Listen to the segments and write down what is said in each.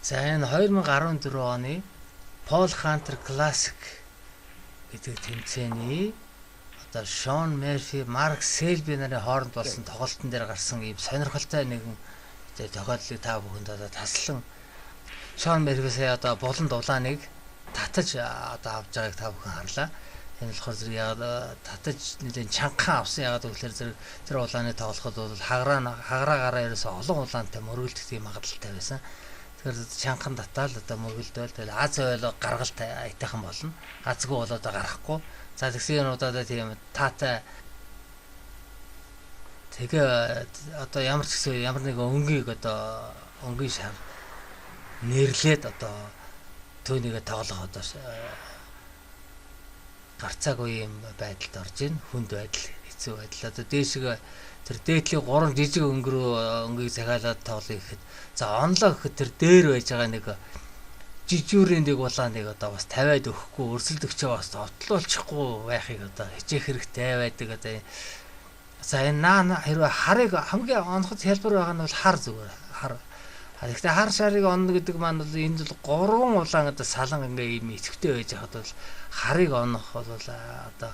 За энэ 2014 оны Paul Hunter Classic гэдэг тэмцээний одоо Sean Murphy, Mark Selby нарын хооронд болсон тоглолтын дээр гарсан ийм сонирхолтой нэгэн тохиолдлыг та бүхэнд одоо таслан Sean Murphy сая одоо болон дулааныг татаж одоо авч байгааг та бүхэн харлаа. Энэ болохоор зэрэг яг татаж нэгэн чангахан авсан ягаад гэвэл зэрэг тэр улааны тоглоход бол хаграагаараа ерөөсө олон улаантай мөргөлдөх тийм магадaltaй байсан. Тэгэхээр чангахан татаал одоо мөргөлдөөл тэгэл аз ойлоо гаргалт айтайхан болно. Азгүй болоод гарахгүй. За тэгсэн удаа тийм таатай тэгээ одоо ямар ч гэсэн ямар нэг өнгийг одоо өнгийн шар нэрлээд одоо түүнийгээ тоглох одоо гарцаагүй юм байдалд орж ийн хүнд байдал хэцүү байдал одоо дээшгээ тэр дээдлийн 3 жижиг өнгийг захиалаад тоглоё гэхэд за онлоо гэхэд тэр дээр байж байгаа нэг жижүүрийн нэг улааныг одоо бас тавиад өгөхгүй өрсөлдөгчөө бас отлуулчихгүй байхыг одоо хичээх хэрэгтэй байдаг одоо за энэ наа хэрвээ харыг хамгийн оноход хэлбэр байгаа нь бол хар зүгээр хар. Гэхдээ хар шарыг онно гэдэг маань бол энд бол 3 улаан одоо салан ингээ юм идэвхтэй байж хахад бол харыг онох бол одоо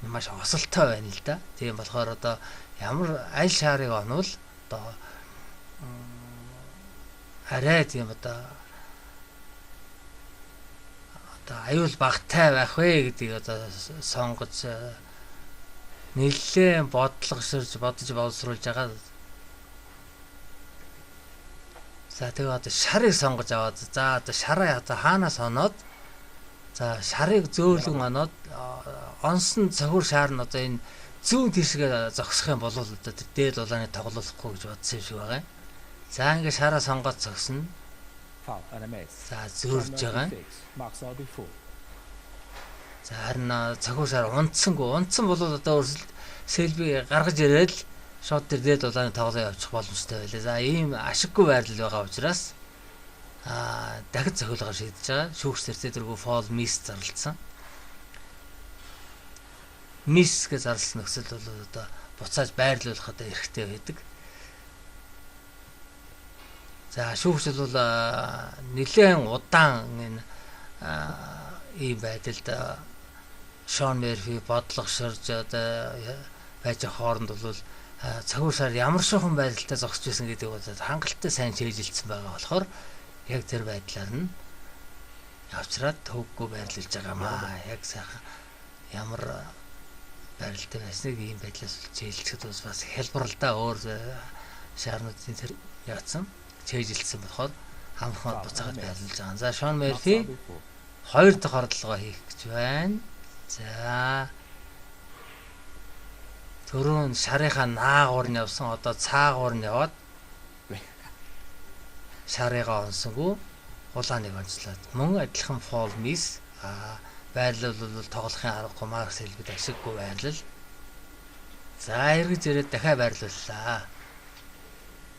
маш осолтой байна л да. Тийм болохоор одоо ямар аль шарыг онвол одоо арай тийм одоо аюул багтай байх вэ гэдгийг одоо сонгож нэлээд бодож боловсруулж байгаа. За тэгээ одоо шарыг сонгож аваад за одоо шараа одоо хаанаас оноод за шарыг зөөлөн оноод онсон цохиур шаар нь одоо энэ зүүн тишгээ зогсох юм бол одоо тэр дээд улааны тоглохгүй гэж бодсон юм шиг байгаа. За ингээ шараа сонгоод зогсно. За зөөрж байгаа. За харин цохиур шаар унтсан бол одоо Selby гаргаж ирээд шот тэр дээд улааны тоглоо явуучих боломжтой байлаа. За ийм ашиггүй байрлал байгаа учраас дахид цохиулгаар шийдэж байгаа. Шүүгч зэрэг тэргүй fall miss зарлцсан. Miss гэж зарлсан нөхцөл бол одоо буцааж байрлуулах одоо эрхтэй байдаг. За шүүгч бол нэлээд удаан энэ ийм байдалд Sean Murphy бодлогошорж одоо байж хооронд бол цохиур шар ямар шохон байдалтай зогсож байсан гэдэг бол хангалттай сайн чийжилсэн байгаа болохоор яг тэр байдлаар нь авчраад төвггүй байрлуулж байгаамаа. Яг сайхан ямар байралтай байсныг ийм байдлаас чийжилчихэд бас хэлбэрлэлдээ өөр шаарнуудын тэр яатсан чийжилсэн болохоор хамхан буцаагаад байрлуулж байгаа. За Sean Murphy 2 дахь оролдлогоо хийх гэж байна. За түрүүн шарынхаа наагуур нь явсан одоо цаагуур нь яваад шарыгаа онсонгүй улааныг онцлоод мөн адилхан fall miss байрлал бол тоглохын аргагүй Mark Selby ашиггүй байрлал. За эргэж ирээд дахиад байрлууллаа.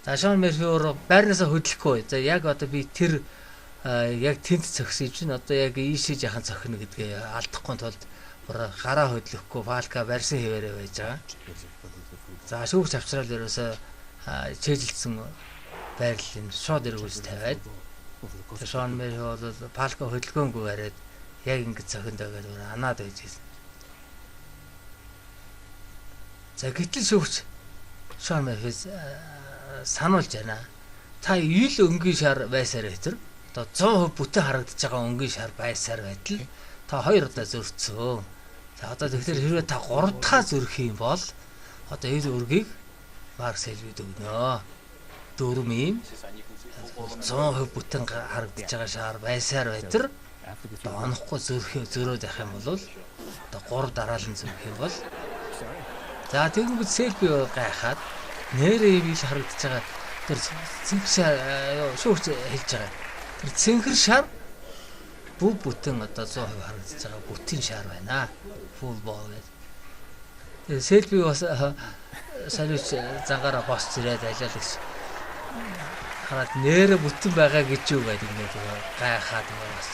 За Sean Murphy өөр байрнаасаа хөдлөхгүй. За яг одоо би тэр яг тэнд цогсож чинь одоо яг ийшээ яхан цохино гэдгээ алдахгүй тулд гараа хөдлөхгүй Falca барьсан хэвээрээ байж байгаа. За шүүгч авчрал ерөөсөө чийжилсэн байрлалын шууд эргүүлж тавиад Sean Murphy бол Falca хөдөлгөөнгүй бариад яг ингэж цохиндоо гэдэг анаад байж гисэн. За гэтэл шүүгч Sean Murphy сануулж байна. Та ил өнгийн шар байсаар байтар одоо 100% бүтэн харагдаж байгаа өнгийн шар байсаар байтал та 2 удаа зөрчсөн. За одоо тэгэхээр хэрвээ та 3 дахь зөрөх юм бол одоо энэ өргийг Mark Selby өгнө. 4 юм 100% бүтэн харагдаж байгаа шар байсаар байтар одоо онохгүй зөрөөд явах юм бол одоо 3 дараалан зөрөх юм бол за тэгэнгүүт Selby гайхаад нэрээ ил харагдаж байгаа тэр цэнхэр шар шүүгч хэлж байгаа. Тэр цэнхэр шар бүх бүтэн одоо 100% харагдаж байгаа бүтэн шар байна. Full ball гэдэг. Тэгээ Selby бас салууч загаараа босч ирээд ажиллаж гэсэн. Хараад нэрээ бүтэн байгаа гэж юу гэдэг нэг гайхаад бас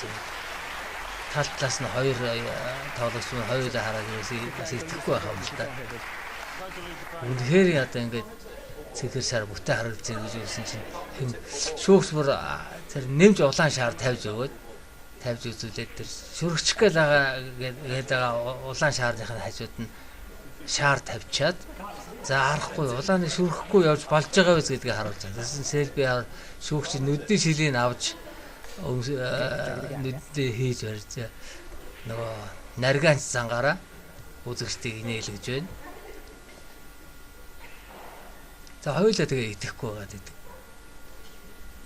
тал талаас нь 2 тоглогч нь 2 хараад бас итгэхгүй байх юм л та. Үнэхээр одоо ингээд цэнхэр шар бүтэн харагдаж байгаа гэж хэлсэн чинь шүүгч бүр тэр нэмж улаан шаар тавьж үзүүлээд тэр шүргчих гээд байгаа улаан шаарныхын хажууд нь шаар тавьчаад за харахгүй улааны шүрхэхгүй явж болж байгаа биз гэдгийг харуулж байгаа. Тэсэн селфи шүүгч нүдний шилийн авч нүдээ хийж барьж нөгөө нарганч зангаараа үзэгчдийг инээлгэж байна. За хоёулаа тэгээ идэхгүй байгаа гэдэг.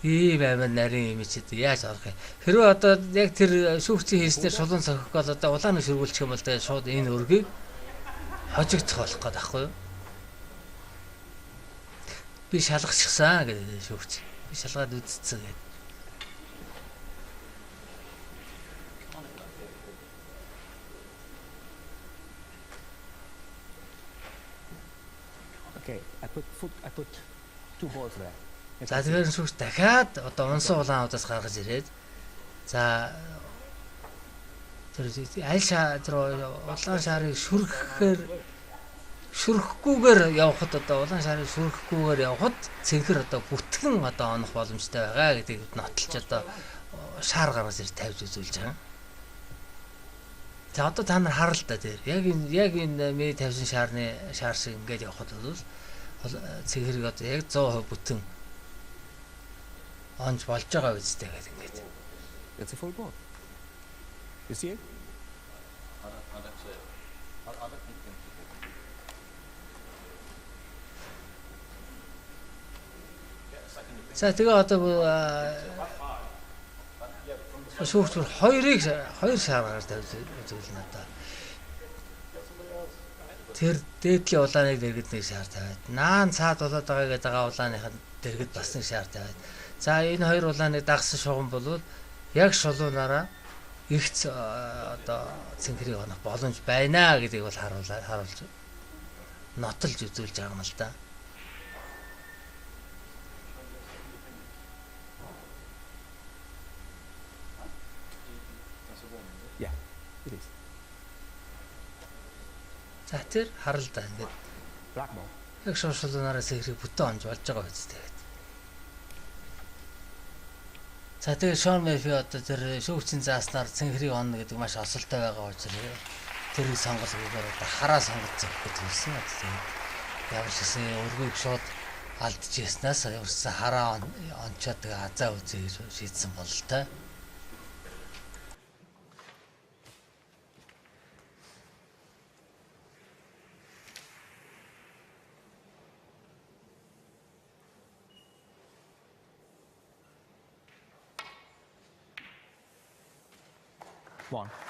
Ийм амар нарийн имижэд яаж орох юм. Хэрвээ одоо яг тэр шүүгчийн хийснээр шулуун сохих бол одоо улааны шүргүүлчих юм бол тэгээ шууд энэ өргийг хожигдох болох гээд байхгүй юу? Би шалгачихсан гэдэг шүүгч. Би шалгаад үзсэн гэдэг. Okay, I put 2 balls there. За тэгэхээр шүүгч дахиад одоо унсан улаан удаас гаргаж ирээд за тэр улаан шаарыг шүрхгүйгээр явхад одоо улаан шаарыг шүрхгүйгээр явхад цэнхэр одоо бүтгэн одоо онох боломжтой байгаа гэдгийг нотолж одоо шаар гаргаж ирж тавьж үзүүлж байгаа. За одоо та нар харал та дээр яг энэ ми тавьсан шаар шиг ингээд явхад бол цэнхэрийг одоо яг 100% бүтэн онж болж байгаа үстэй гэдэг ингээд. That's a full ball. You see it? За тэгээ одоо шүүгч хоёр шаар гаргаж тавьж үзүүлнэ одоо. Тэр дээдлийн улааныг дэргэд нэг шаар тавиад, наан цаад болоод байгаа гэдэг улааныхад дэргэд бас нэг шаар тавиад. За энэ хоёр улааны дагсан шугам бол яг шулуунаараа ихц одоо цэнхрийг онох боломж байна гэдгийг бол харуулж нотолж үзүүлж байгаа юм л да. Yeah, it is. За тэр харал да ингээд. Black ball. Яг шулуунаараа цэнхрийг бүтэн онж болж байгаа биз дээ. За тэгээ Шон Мэфи одоо тэр шүүгчийн зааснаар цэнхрийг онно гэдэг маш осолтой байгаа учраас тэрийг сонголгоогоор одоо хараа сонгоцсон гэдэг хэлсэн. Яг л гэсэн өргөийг шууд алдчихснаас явсан хараа онцоод тэгээ азаа үзье гэж шийдсэн бололтой. One.